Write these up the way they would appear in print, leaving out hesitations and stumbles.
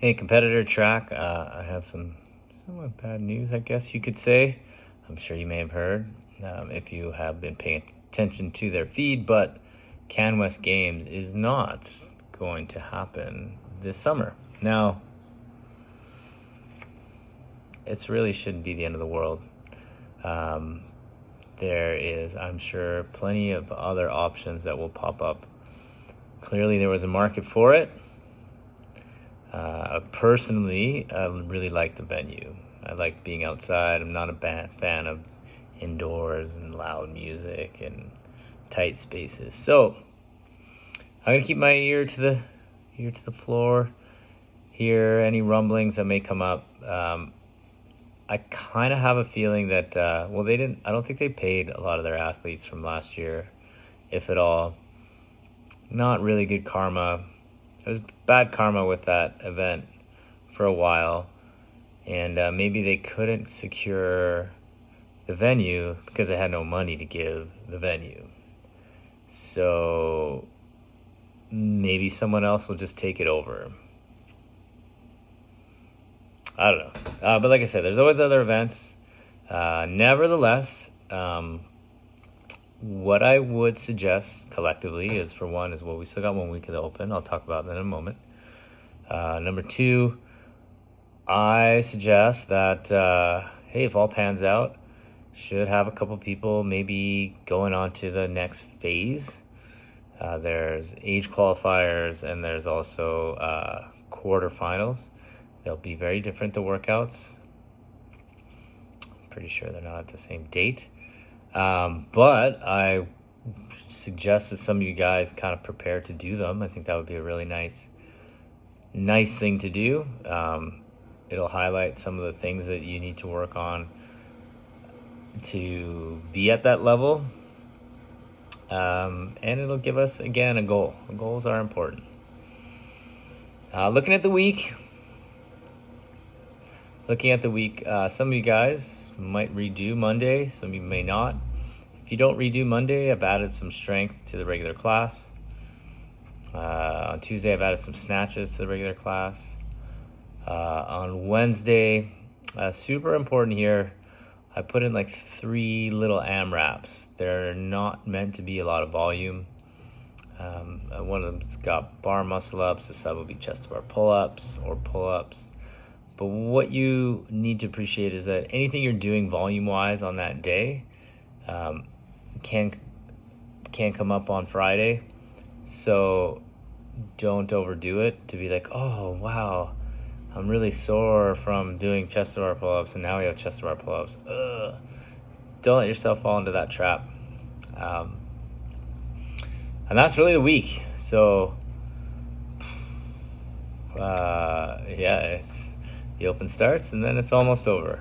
Hey, competitor track. I have some somewhat bad news, I guess you could say. I'm sure you may have heard if you have been paying attention to their feed, but CanWest Games is not going to happen this summer. Now, it really shouldn't be the end of the world. Um, there is, I'm sure, plenty of other options that will pop up. Clearly, there was a market for it. Personally, I really like the venue. I like being outside. I'm not a fan of indoors and loud music and tight spaces. So I'm gonna keep my ear to the floor. Hear any rumblings that may come up. I kind of have a feeling that they didn't. I don't think they paid a lot of their athletes from last year, if at all. Not really good karma. It was bad karma with that event for a while, and maybe they couldn't secure the venue because they had no money to give the venue. So maybe someone else will just take it over. I don't know. But like I said, there's always other events. Nevertheless, what I would suggest collectively is, for one, we still got 1 week of the Open. I'll talk about that in a moment. Number two, I suggest that, hey, if all pans out, should have a couple people maybe going on to the next phase. There's age qualifiers and there's also quarterfinals. They'll be very different, the workouts. Pretty sure they're not at the same date. But I suggest that some of you guys kind of prepare to do them. I think that would be a really nice thing to do. It'll highlight some of the things that you need to work on to be at that level. And it'll give us, again, a goal. Goals are important. Looking at the week, some of you guys might redo Monday, some of you may not. If you don't redo Monday, I've added some strength to the regular class. On Tuesday, I've added some snatches to the regular class. On Wednesday, super important here, I put in like 3 little AMRAPs. They're not meant to be a lot of volume. One of them's got bar muscle ups, the sub will be chest to bar pull-ups or pull-ups. But what you need to appreciate is that anything you're doing volume-wise on that day can come up on Friday. So don't overdo it to be like, oh, wow, I'm really sore from doing chest to bar pull-ups, and now we have chest to bar pull-ups. Don't let yourself fall into that trap. And that's really the week. So, the Open starts and then it's almost over.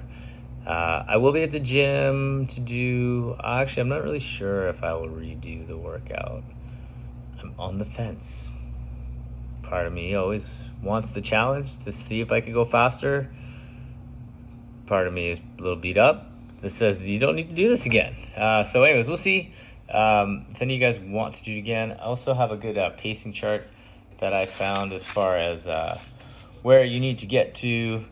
I will be at the gym to do... Actually, I'm not really sure if I will redo the workout. I'm on the fence. Part of me always wants the challenge to see if I could go faster. Part of me is a little beat up. This says you don't need to do this again. So anyways, we'll see if any of you guys want to do it again. I also have a good pacing chart that I found as far as where you need to get to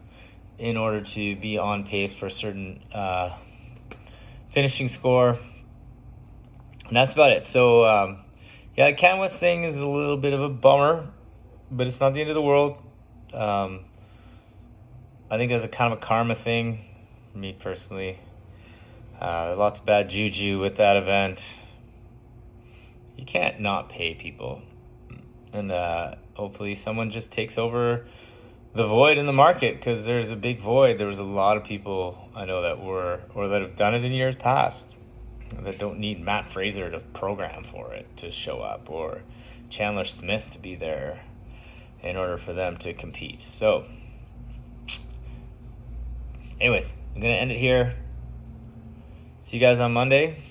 in order to be on pace for a certain finishing score. And that's about it. So, the CanWest thing is a little bit of a bummer, but it's not the end of the world. I think there's a kind of a karma thing, me personally. Lots of bad juju with that event. You can't not pay people. And hopefully someone just takes over the void in the market, because there's a big void. There was a lot of people I know that have done it in years past that don't need Matt Fraser to program for it to show up, or Chandler Smith to be there in order for them to compete. So anyways, I'm going to end it here. See you guys on Monday.